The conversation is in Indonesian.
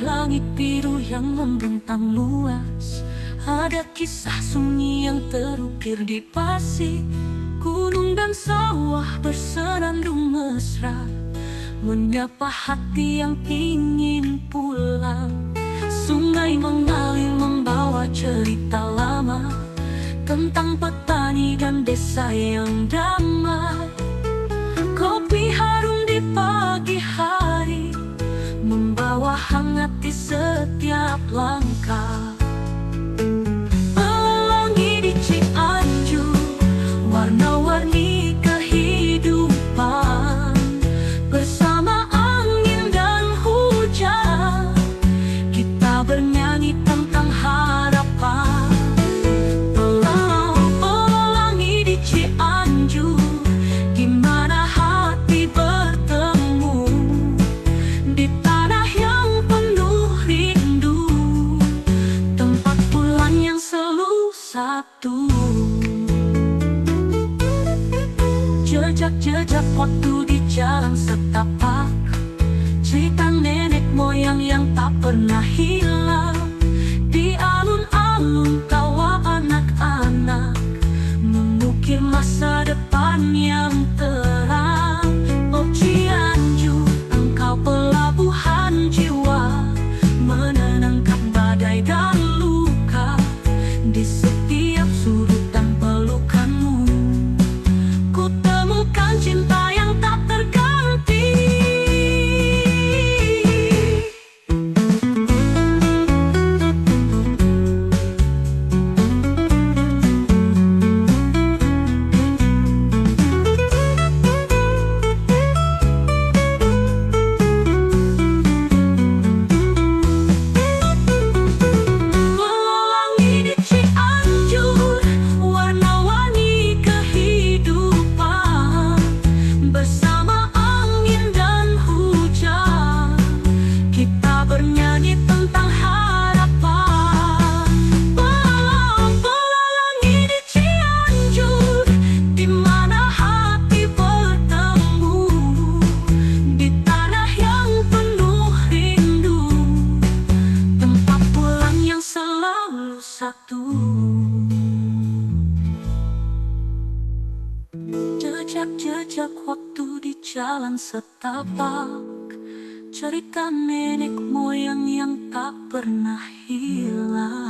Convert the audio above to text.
langit biru yang membentang luas, ada kisah sunyi yang terukir di pasir. Gunung dan sawah bersenandung mesra, menyapa hati yang ingin pulang. Sungai mengalir membawa cerita lama tentang petani dan desa yang damai. Kopi harum di pagi hari, membawa hangat di setiap langkah. Pelangi di Cianjur, warna-warni kehidupan. Bersama angin dan hujan, kita bernyanyi tentang harapan. Pelangi di Cianjur, di mana hati bertemu, di tanah yang penuh rindu, tempat pulang yang selalu satu. Jejak-jejak waktu di jalan setapak, cerita nenek moyang yang tak pernah hilang. Di alun-alun tawa anak-anak, mengukir masa depan yang terang. Oh Cianjur, engkau pelabuhan jiwa, menenangkan badai dan luka. Di setiap sudut dan pelukanmu, ku temukan cinta yang tak terganti. Pelangi di Cianjur, warna-warni kehidupan. Bersama angin dan hujan, kita bernyanyi tentang harapan. Pelangi di Cianjur, di mana hati bertemu, di tanah yang penuh rindu, tempat pulang yang selalu satu. Jejak-jejak waktu di jalan setapak, cerita nenek moyang yang tak pernah hilang.